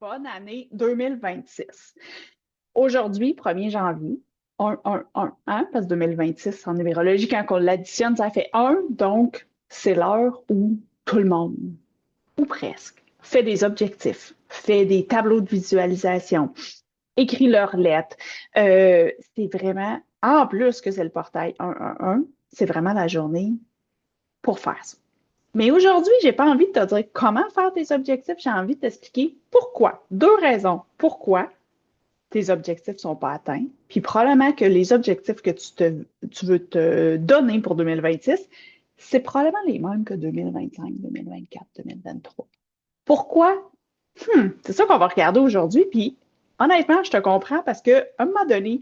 Bonne année 2026. Aujourd'hui, 1er janvier, 1, parce que 2026 en numérologie, quand on l'additionne, ça fait 1, donc c'est l'heure où tout le monde, ou presque, fait des objectifs, fait des tableaux de visualisation, écrit leurs lettres. C'est vraiment, en plus que c'est le portail 111, c'est vraiment la journée pour faire ça. Mais aujourd'hui, j'ai pas envie de te dire comment faire tes objectifs, j'ai envie de t'expliquer pourquoi. Deux raisons. Pourquoi tes objectifs ne sont pas atteints, puis probablement que les objectifs que tu veux te donner pour 2026, c'est probablement les mêmes que 2025, 2024, 2023. Pourquoi? C'est ça qu'on va regarder aujourd'hui, puis honnêtement, je te comprends parce qu'à un moment donné,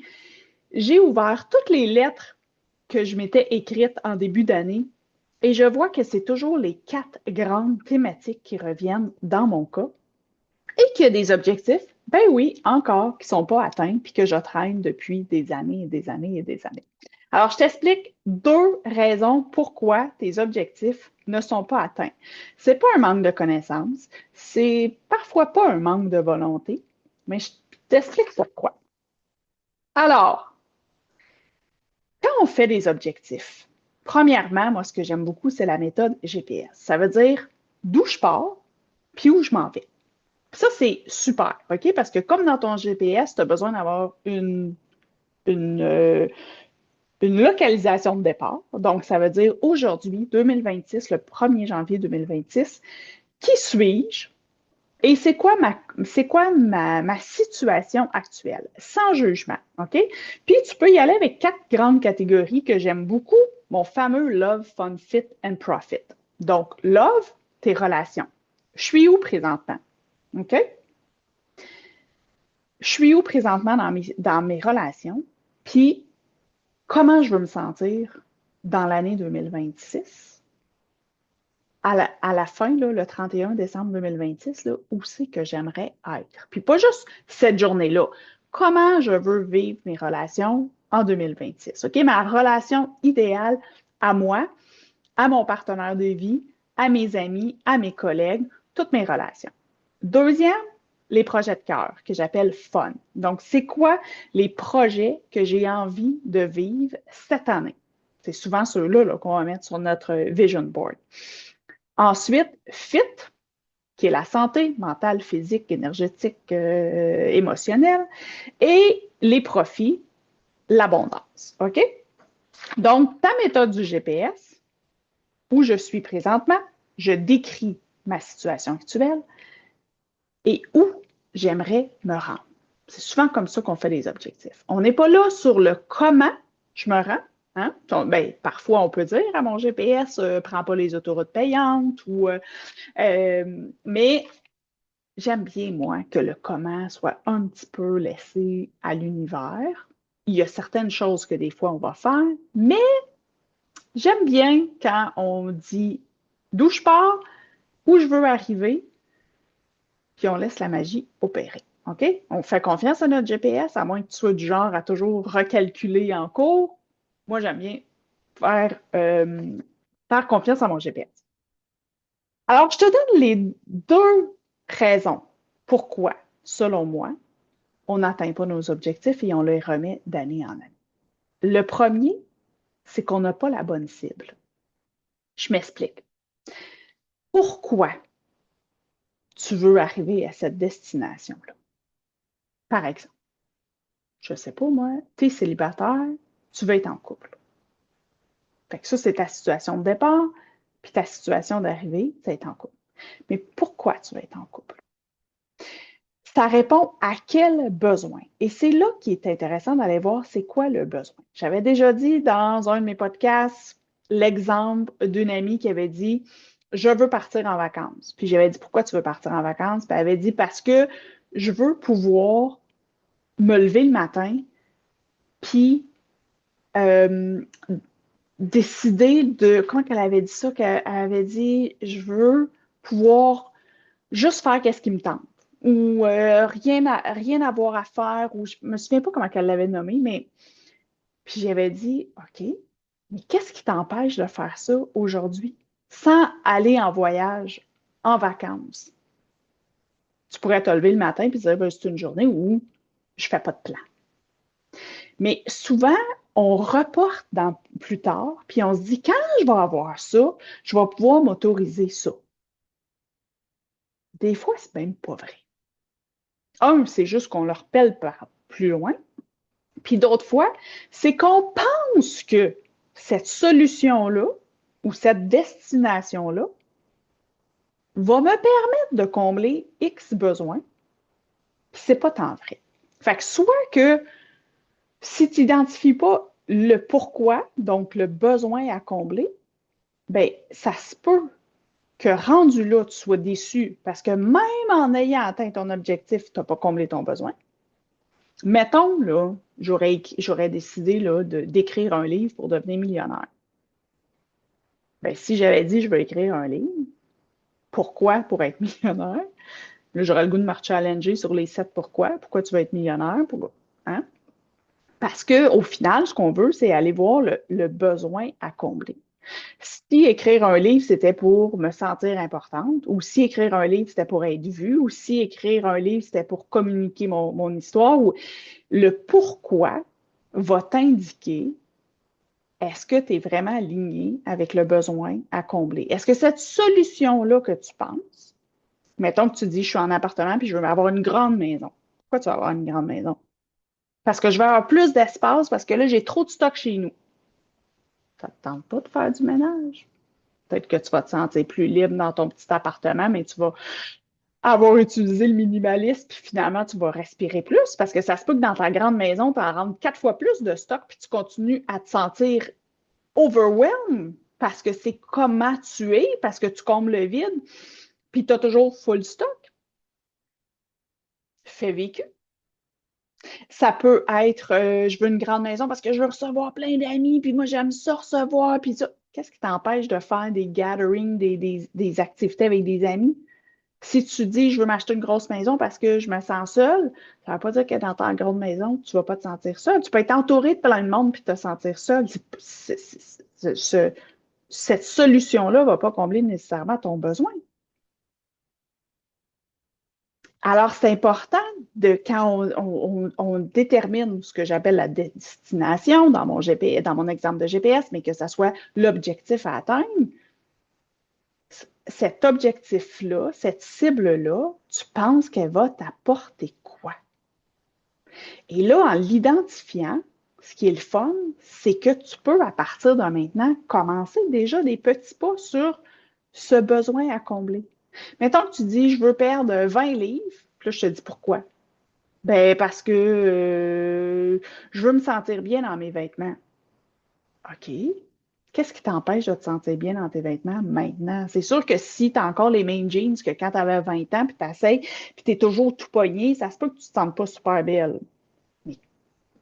j'ai ouvert toutes les lettres que je m'étais écrites en début d'année et je vois que c'est toujours les 4 grandes thématiques qui reviennent dans mon cas et qu'il y a des objectifs, ben oui, encore, qui ne sont pas atteints puis que je traîne depuis des années et des années et des années. Alors, je t'explique 2 raisons pourquoi tes objectifs ne sont pas atteints. Ce n'est pas un manque de connaissances, c'est parfois pas un manque de volonté, mais je t'explique pourquoi. Alors, quand on fait des objectifs, premièrement, moi, ce que j'aime beaucoup, c'est la méthode GPS. Ça veut dire d'où je pars puis où je m'en vais. Ça, c'est super, OK? Parce que comme dans ton GPS, tu as besoin d'avoir une, euh, une localisation de départ. Donc, ça veut dire aujourd'hui, 2026, le 1er janvier 2026, qui suis-je? Et c'est quoi ma situation actuelle, sans jugement, OK? Puis, tu peux y aller avec 4 grandes catégories que j'aime beaucoup, mon fameux Love, Fun, Fit and Profit. Donc, Love, tes relations. Je suis où présentement? OK? Je suis où présentement dans mes relations? Puis, comment je veux me sentir dans l'année 2026? À la fin, là, le 31 décembre 2026, là, où c'est que j'aimerais être? Puis pas juste cette journée-là. Comment je veux vivre mes relations en 2026? OK? Ma relation idéale à moi, à mon partenaire de vie, à mes amis, à mes collègues, toutes mes relations. Deuxième, les projets de cœur que j'appelle fun. Donc, c'est quoi les projets que j'ai envie de vivre cette année? C'est souvent ceux-là là, qu'on va mettre sur notre vision board. Ensuite, fit, qui est la santé mentale, physique, énergétique, émotionnelle, et les profits, l'abondance. OK? Donc, ta méthode du GPS, où je suis présentement, je décris ma situation actuelle et où j'aimerais me rendre. C'est souvent comme ça qu'on fait les objectifs. On n'est pas là sur le comment je me rends. Hein? Ben, parfois, on peut dire à mon GPS, prends pas les autoroutes payantes, mais j'aime bien, moi, que le comment soit un petit peu laissé à l'univers. Il y a certaines choses que des fois on va faire, mais j'aime bien quand on dit d'où je pars, où je veux arriver, puis on laisse la magie opérer. OK? On fait confiance à notre GPS, à moins que tu sois du genre à toujours recalculer en cours. Moi, j'aime bien faire confiance à mon GPS. Alors, je te donne les 2 raisons pourquoi, selon moi, on n'atteint pas nos objectifs et on les remet d'année en année. Le premier, c'est qu'on n'a pas la bonne cible. Je m'explique. Pourquoi tu veux arriver à cette destination-là? Par exemple, je ne sais pas moi, tu es célibataire, tu veux être en couple. Fait que ça, c'est ta situation de départ, puis ta situation d'arrivée, c'est être en couple. Mais pourquoi tu veux être en couple? Ça répond à quel besoin? Et c'est là qui est intéressant d'aller voir c'est quoi le besoin. J'avais déjà dit dans un de mes podcasts l'exemple d'une amie qui avait dit je veux partir en vacances. Puis j'avais dit pourquoi tu veux partir en vacances? Puis elle avait dit parce que je veux pouvoir me lever le matin puis euh, décider de comment qu'elle avait dit ça qu'elle avait dit je veux pouvoir juste faire qu'est-ce qui me tente ou rien avoir à faire ou je me souviens pas comment elle l'avait nommé mais puis j'avais dit OK, mais qu'est-ce qui t'empêche de faire ça aujourd'hui sans aller en voyage, en vacances? Tu pourrais te lever le matin et dire, ben, c'est une journée où je ne fais pas de plan. Mais souvent, on reporte plus tard, puis on se dit, quand je vais avoir ça, je vais pouvoir m'autoriser ça. Des fois, c'est même pas vrai. C'est juste qu'on leur pèle par plus loin. Puis d'autres fois, c'est qu'on pense que cette solution-là ou cette destination-là va me permettre de combler X besoins, puis c'est pas tant vrai. Fait que soit que si tu n'identifies pas le pourquoi, donc le besoin à combler, ben ça se peut que rendu là, tu sois déçu parce que même en ayant atteint ton objectif, tu n'as pas comblé ton besoin. Mettons, là, j'aurais décidé là, d'écrire un livre pour devenir millionnaire. Ben, si j'avais dit je veux écrire un livre, pourquoi pour être millionnaire? Là, j'aurais le goût de me challenger sur les 7 pourquoi. Pourquoi tu veux être millionnaire? Hein? Parce qu'au final, ce qu'on veut, c'est aller voir le besoin à combler. Si écrire un livre, c'était pour me sentir importante, ou si écrire un livre, c'était pour être vue, ou si écrire un livre, c'était pour communiquer mon histoire, ou le pourquoi va t'indiquer est-ce que tu es vraiment aligné avec le besoin à combler? Est-ce que cette solution-là que tu penses, mettons que tu dis je suis en appartement puis je veux avoir une grande maison. Pourquoi tu vas avoir une grande maison? Parce que je vais avoir plus d'espace parce que là, j'ai trop de stock chez nous. Ça ne te tente pas de faire du ménage. Peut-être que tu vas te sentir plus libre dans ton petit appartement, mais tu vas avoir utilisé le minimalisme, puis finalement, tu vas respirer plus parce que ça se peut que dans ta grande maison, tu en rentres 4 fois plus de stock, puis tu continues à te sentir overwhelmed parce que c'est comment tu es, parce que tu combles le vide, puis tu as toujours full stock. Fait vécu. Ça peut être, je veux une grande maison parce que je veux recevoir plein d'amis, puis moi, j'aime ça recevoir, puis ça. Qu'est-ce qui t'empêche de faire des gatherings, des activités avec des amis? Si tu dis, je veux m'acheter une grosse maison parce que je me sens seule, ça ne veut pas dire que dans ta grande maison, tu ne vas pas te sentir seule. Tu peux être entouré de plein de monde puis te sentir seule. Cette solution-là ne va pas combler nécessairement ton besoin. Alors, c'est important quand on détermine ce que j'appelle la destination dans mon GPS, dans mon exemple de GPS, mais que ce soit l'objectif à atteindre, cet objectif-là, cette cible-là, tu penses qu'elle va t'apporter quoi? Et là, en l'identifiant, ce qui est le fun, c'est que tu peux, à partir de maintenant, commencer déjà des petits pas sur ce besoin à combler. Mettons que tu dis, je veux perdre 20 livres, puis là, je te dis pourquoi. Ben, parce que je veux me sentir bien dans mes vêtements. OK. Qu'est-ce qui t'empêche de te sentir bien dans tes vêtements maintenant? C'est sûr que si tu as encore les mêmes jeans que quand tu avais 20 ans, puis tu essaies, puis tu es toujours tout pogné, ça se peut que tu ne te sentes pas super belle. Mais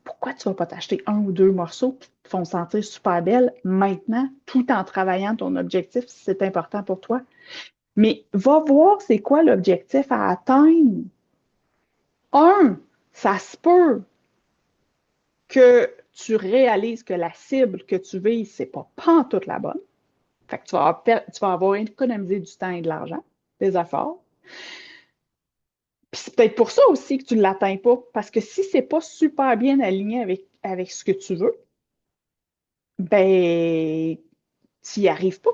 pourquoi tu ne vas pas t'acheter un ou deux morceaux qui te font sentir super belle maintenant, tout en travaillant ton objectif si c'est important pour toi? Mais va voir c'est quoi l'objectif à atteindre. Ça se peut que tu réalises que la cible que tu vises, c'est pas pantoute la bonne. Fait que tu vas avoir économisé du temps et de l'argent, des efforts. Puis c'est peut-être pour ça aussi que tu ne l'atteins pas, parce que si c'est pas super bien aligné avec ce que tu veux, ben, tu n'y arrives pas.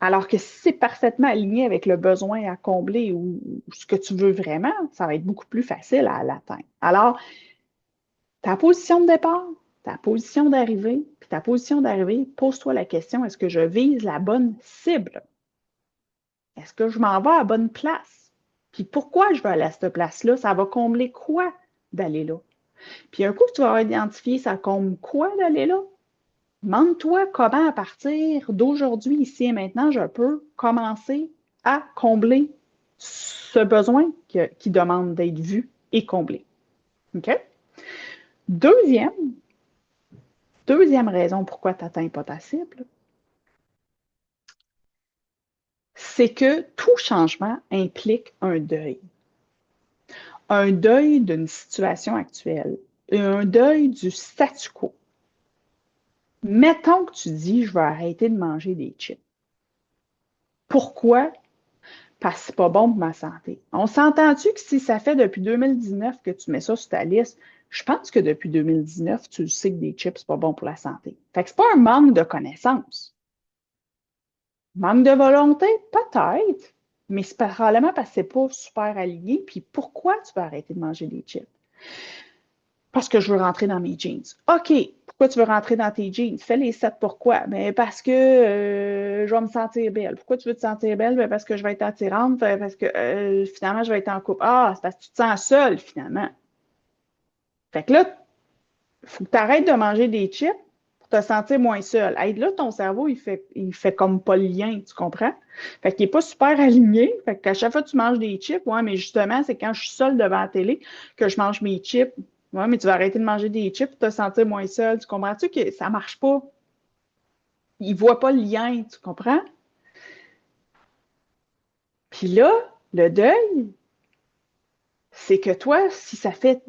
Alors que si c'est parfaitement aligné avec le besoin à combler ou ce que tu veux vraiment, ça va être beaucoup plus facile à l'atteindre. Alors, ta position de départ, ta position d'arrivée, puis ta position d'arrivée, pose-toi la question, est-ce que je vise la bonne cible? Est-ce que je m'en vais à la bonne place? Puis pourquoi je veux aller à cette place-là? Ça va combler quoi d'aller là? Puis un coup que tu vas avoir identifié ça comble quoi d'aller là? Demande-toi comment, à partir d'aujourd'hui, ici et maintenant, je peux commencer à combler ce besoin qui demande d'être vu et comblé. OK? Deuxième raison pourquoi tu n'atteins pas ta cible, c'est que tout changement implique un deuil. Un deuil d'une situation actuelle et un deuil du statu quo. Mettons que tu dis, je vais arrêter de manger des chips. Pourquoi? parce que c'est pas bon pour ma santé. On s'entend-tu que si ça fait depuis 2019 que tu mets ça sur ta liste, je pense que depuis 2019, tu sais que des chips, c'est pas bon pour la santé. Fait que c'est pas un manque de connaissances. Manque de volonté, peut-être, mais c'est probablement parce que c'est pas super aligné. Puis pourquoi tu veux arrêter de manger des chips? Parce que je veux rentrer dans mes jeans. OK, pourquoi tu veux rentrer dans tes jeans? Fais les 7 pourquoi? Mais parce que je vais me sentir belle. Pourquoi tu veux te sentir belle? Ben parce que je vais être attirante, parce que finalement, je vais être en couple. Ah, c'est parce que tu te sens seule, finalement. Fait que là, il faut que tu arrêtes de manger des chips pour te sentir moins seule. Hey, là, ton cerveau, il fait comme pas le lien, tu comprends? Fait qu'il n'est pas super aligné. Fait qu'à chaque fois que tu manges des chips, ouais, mais justement, c'est quand je suis seule devant la télé que je mange mes chips. Ouais, mais tu vas arrêter de manger des chips pour te sentir moins seule. Tu comprends-tu que ça marche pas? Il ne voit pas le lien, tu comprends? Puis là, le deuil, c'est que toi, si ça fait,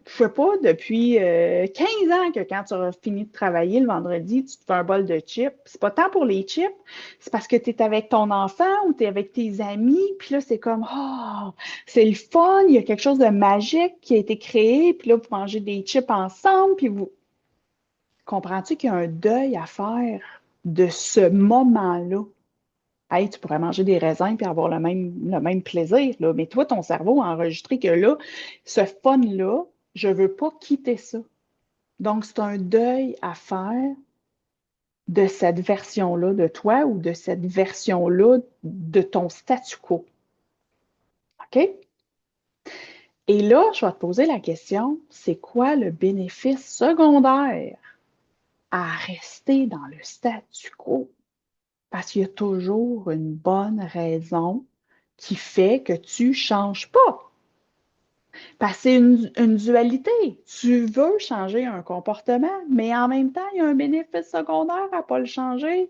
je sais pas, depuis 15 ans que quand tu auras fini de travailler le vendredi, tu te fais un bol de chips, c'est pas tant pour les chips, c'est parce que tu es avec ton enfant ou tu es avec tes amis, puis là, c'est comme, oh, c'est le fun, il y a quelque chose de magique qui a été créé, puis là, vous mangez des chips ensemble, puis vous, comprends-tu qu'il y a un deuil à faire de ce moment-là? Hey, tu pourrais manger des raisins puis avoir le même plaisir, là. Mais toi, ton cerveau a enregistré que là, ce fun-là, je ne veux pas quitter ça. Donc, c'est un deuil à faire de cette version-là de toi ou de cette version-là de ton statu quo. OK? Et là, je vais te poser la question, c'est quoi le bénéfice secondaire à rester dans le statu quo? Parce qu'il y a toujours une bonne raison qui fait que tu ne changes pas. Parce que c'est une dualité. Tu veux changer un comportement, mais en même temps, il y a un bénéfice secondaire à ne pas le changer.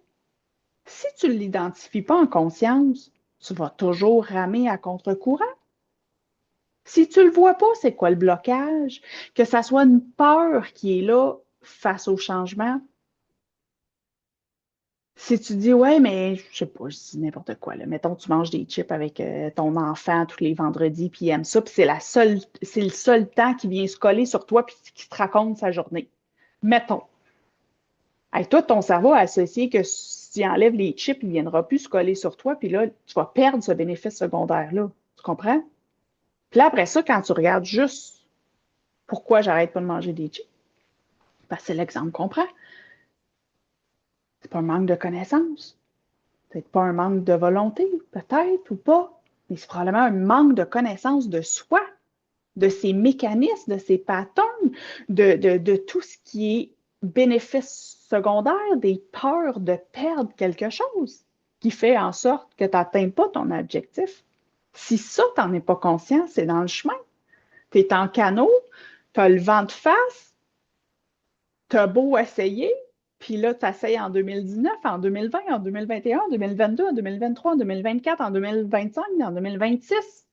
Si tu ne l'identifies pas en conscience, tu vas toujours ramer à contre-courant. Si tu ne le vois pas, c'est quoi le blocage? Que ça soit une peur qui est là face au changement. Si tu dis, ouais, mais je sais pas, je dis n'importe quoi, là. Mettons, tu manges des chips avec ton enfant tous les vendredis, puis il aime ça, puis c'est le seul temps qu'il vient se coller sur toi, puis qu'il te raconte sa journée. Mettons. Hey, toi, ton cerveau a associé que si tu enlèves les chips, il ne viendra plus se coller sur toi, puis là, tu vas perdre ce bénéfice secondaire-là. Tu comprends? Puis là, après ça, quand tu regardes juste pourquoi j'arrête pas de manger des chips, parce que c'est l'exemple qu'on prend. C'est pas un manque de connaissances. Peut-être pas un manque de volonté, peut-être ou pas, mais c'est probablement un manque de connaissance de soi, de ses mécanismes, de ses patterns, de tout ce qui est bénéfice secondaire, des peurs de perdre quelque chose qui fait en sorte que tu n'atteins pas ton objectif. Si ça, tu n'en es pas conscient, c'est dans le chemin. Tu es en canot, tu as le vent de face, tu as beau essayer, puis là, tu essayes en 2019, en 2020, en 2021, en 2022, en 2023, en 2024, en 2025, en 2026,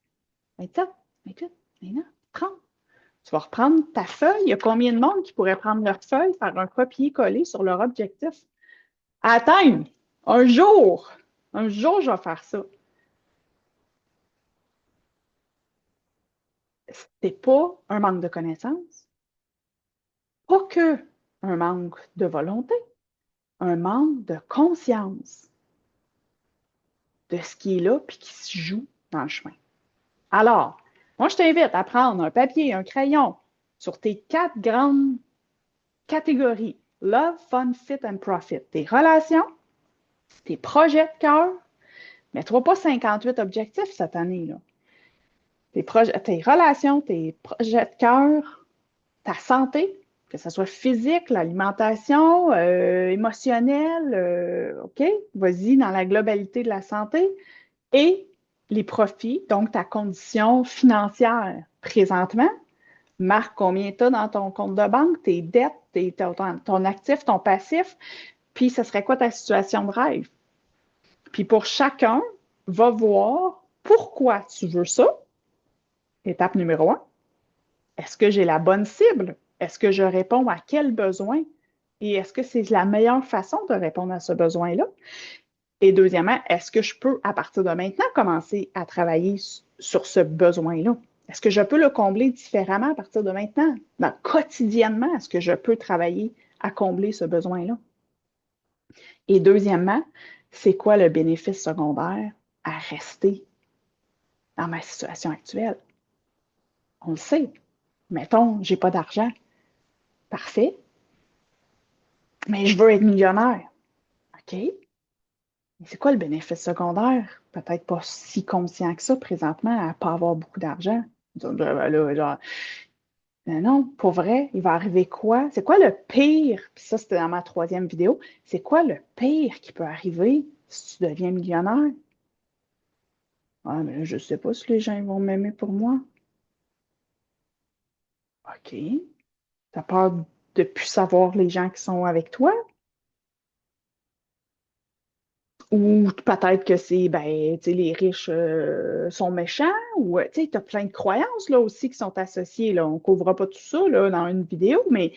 27, 28, 29, 30. Tu vas reprendre ta feuille. Il y a combien de monde qui pourrait prendre leur feuille, faire un copier-coller sur leur objectif? Atteindre! Un jour! Un jour, je vais faire ça. C'est pas un manque de connaissances, pas que un manque de volonté, un manque de conscience de ce qui est là puis qui se joue dans le chemin. Alors, moi, je t'invite à prendre un papier, un crayon sur tes 4 grandes catégories. Love, fun, fit and profit. Tes relations, tes projets de cœur. Mets-toi pas 58 objectifs cette année, là. Tes relations, tes projets de cœur, ta santé, que ce soit physique, l'alimentation, émotionnelle, OK? Vas-y dans la globalité de la santé. Et les profits, donc ta condition financière présentement, marque combien tu as dans ton compte de banque, tes dettes, ton actif, ton passif, puis ce serait quoi ta situation de rêve. Puis pour chacun, va voir pourquoi tu veux ça. Étape numéro un, est-ce que j'ai la bonne cible? Est-ce que je réponds à quel besoin? Et est-ce que c'est la meilleure façon de répondre à ce besoin-là? Et deuxièmement, est-ce que je peux, à partir de maintenant, commencer à travailler sur ce besoin-là? Est-ce que je peux le combler différemment à partir de maintenant? Quotidiennement, est-ce que je peux travailler à combler ce besoin-là? Et deuxièmement, c'est quoi le bénéfice secondaire à rester dans ma situation actuelle? On le sait. Mettons, j'ai pas d'argent. Parfait. Mais je veux être millionnaire. OK. Mais c'est quoi le bénéfice secondaire? Peut-être pas si conscient que ça présentement à ne pas avoir beaucoup d'argent. Non, pour vrai, il va arriver quoi? C'est quoi le pire? Puis ça, c'était dans ma troisième vidéo. C'est quoi le pire qui peut arriver si tu deviens millionnaire? Ah, mais là, je ne sais pas si les gens vont m'aimer pour moi. OK. T'as peur de ne plus savoir les gens qui sont avec toi? Ou peut-être que c'est, ben, tu sais, les riches sont méchants, ou, tu sais, tu as plein de croyances, là, aussi, qui sont associées, là. On ne couvrira pas tout ça, là, dans une vidéo, mais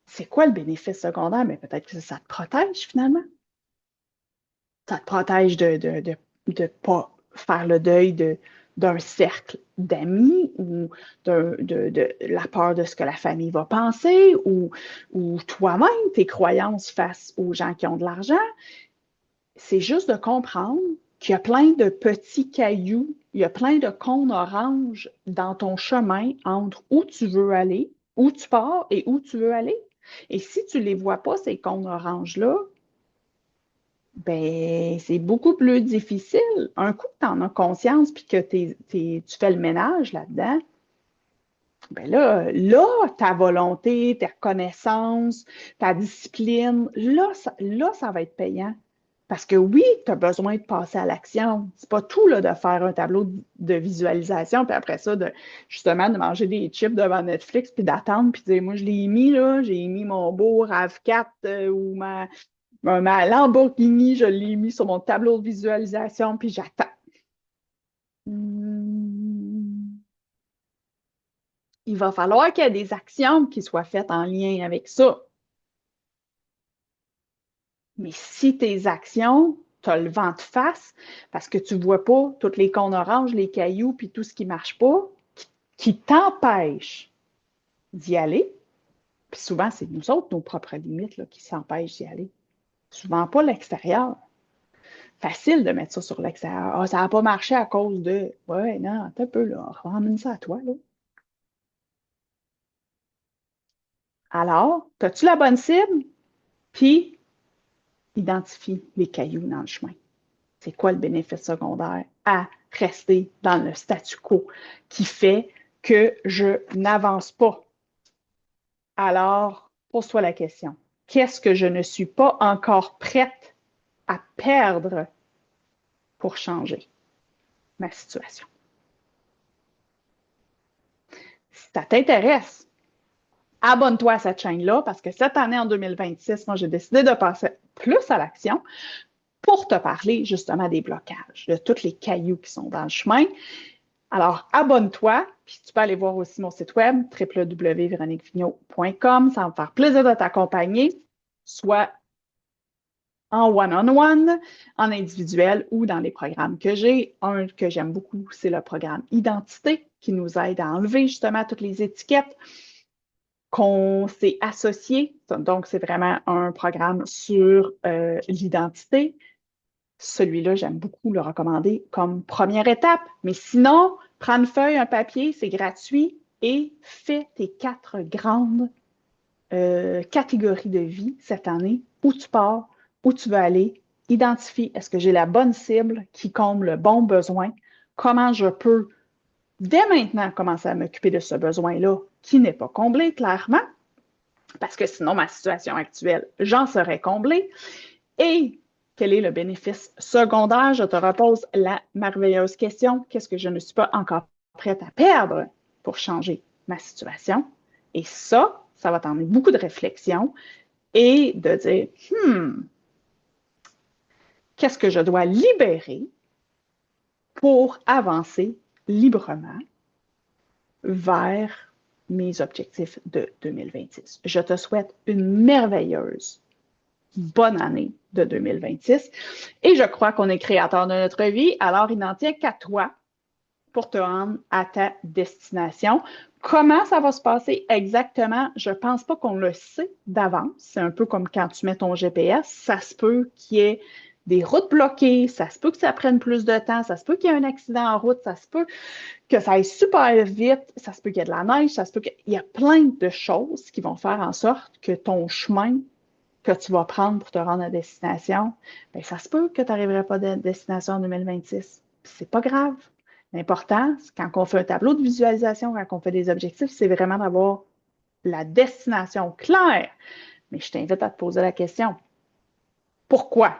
c'est quoi le bénéfice secondaire? Mais peut-être que ça te protège, finalement. Ça te protège de ne pas faire le deuil d'un cercle d'amis ou de la peur de ce que la famille va penser ou toi-même, tes croyances face aux gens qui ont de l'argent. C'est juste de comprendre qu'il y a plein de petits cailloux, il y a plein de cônes oranges dans ton chemin entre où tu veux aller, où tu pars et où tu veux aller. Et si tu ne les vois pas, ces cônes oranges-là, ben, c'est beaucoup plus difficile. Un coup que tu en as conscience puis que tu fais le ménage là-dedans, ben là, ta volonté, ta connaissance, ta discipline, là, ça va être payant. Parce que oui, tu as besoin de passer à l'action. C'est pas tout là, de faire un tableau de visualisation, puis après ça, justement, de manger des chips devant Netflix, puis d'attendre, puis de dire, moi, je l'ai mis, là, j'ai mis mon beau RAV4 ou ma Lamborghini, je l'ai mis sur mon tableau de visualisation, puis j'attends. Hmm. Il va falloir qu'il y ait des actions qui soient faites en lien avec ça. Mais si tes actions, tu as le vent de face parce que tu ne vois pas toutes les cônes oranges, les cailloux, puis tout ce qui ne marche pas, qui t'empêche d'y aller, puis souvent, c'est nous autres, nos propres limites, là, qui s'empêchent d'y aller. Souvent pas l'extérieur. Facile de mettre ça sur l'extérieur. Ah, ça n'a pas marché à cause de. Ouais, non, t'as un peu, là. Ramène ça à toi, là. Alors, as-tu la bonne cible? Puis, identifie les cailloux dans le chemin. C'est quoi le bénéfice secondaire à rester dans le statu quo qui fait que je n'avance pas? Alors, pose-toi la question. Qu'est-ce que je ne suis pas encore prête à perdre pour changer ma situation? Si ça t'intéresse, abonne-toi à cette chaîne-là parce que cette année, en 2026, moi, j'ai décidé de passer plus à l'action pour te parler justement des blocages, de tous les cailloux qui sont dans le chemin. Alors, abonne-toi, puis tu peux aller voir aussi mon site web, www.veroniquevigneault.com. Ça va me faire plaisir de t'accompagner, soit en one-on-one, en individuel ou dans les programmes que j'ai. Un que j'aime beaucoup, c'est le programme Identité qui nous aide à enlever justement toutes les étiquettes qu'on s'est associées. Donc, c'est vraiment un programme sur l'identité. Celui-là, j'aime beaucoup le recommander comme première étape. Mais sinon, prends une feuille, un papier, c'est gratuit et fais tes 4 grandes catégories de vie cette année, où tu pars, où tu veux aller. Identifie, est-ce que j'ai la bonne cible qui comble le bon besoin? Comment je peux, dès maintenant, commencer à m'occuper de ce besoin-là qui n'est pas comblé, clairement, parce que sinon, ma situation actuelle, j'en serais comblée. Et quel est le bénéfice secondaire? Je te repose la merveilleuse question. Qu'est-ce que je ne suis pas encore prête à perdre pour changer ma situation? Et ça va t'emmener beaucoup de réflexion et de dire, qu'est-ce que je dois libérer pour avancer librement vers mes objectifs de 2026. Je te souhaite une merveilleuse bonne année de 2026. Et je crois qu'on est créateur de notre vie, alors il n'en tient qu'à toi pour te rendre à ta destination. Comment ça va se passer exactement? Je ne pense pas qu'on le sait d'avance. C'est un peu comme quand tu mets ton GPS. Ça se peut qu'il y ait des routes bloquées, ça se peut que ça prenne plus de temps, ça se peut qu'il y ait un accident en route, ça se peut que ça aille super vite, ça se peut qu'il y ait de la neige, ça se peut qu'il y a plein de choses qui vont faire en sorte que ton chemin que tu vas prendre pour te rendre à destination, bien, ça se peut que tu n'arriveras pas à destination en 2026. C'est pas grave. L'important, c'est quand on fait un tableau de visualisation, quand on fait des objectifs, c'est vraiment d'avoir la destination claire. Mais je t'invite à te poser la question. Pourquoi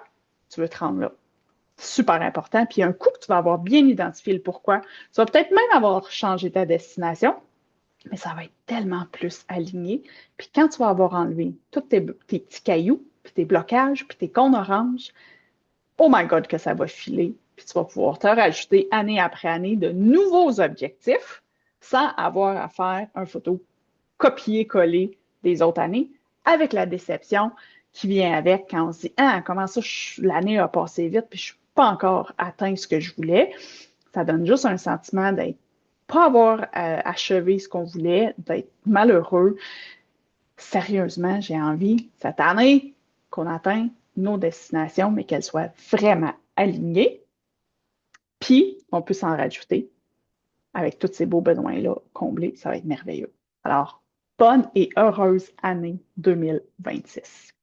tu veux te rendre là? Super important. Puis un coup que tu vas avoir bien identifié le pourquoi, tu vas peut-être même avoir changé ta destination, mais ça va être tellement plus aligné. Puis quand tu vas avoir enlevé tous tes petits cailloux, puis tes blocages, puis tes cônes oranges, oh my God, que ça va filer. Puis tu vas pouvoir te rajouter année après année de nouveaux objectifs sans avoir à faire un photo copier-coller des autres années avec la déception qui vient avec quand on se dit ah, comment ça, l'année a passé vite puis je ne suis pas encore atteint ce que je voulais. Ça donne juste un sentiment d'être pas avoir achevé ce qu'on voulait, d'être malheureux. Sérieusement, j'ai envie cette année qu'on atteigne nos destinations, mais qu'elles soient vraiment alignées. Puis, on peut s'en rajouter avec tous ces beaux besoins-là comblés. Ça va être merveilleux. Alors, bonne et heureuse année 2026.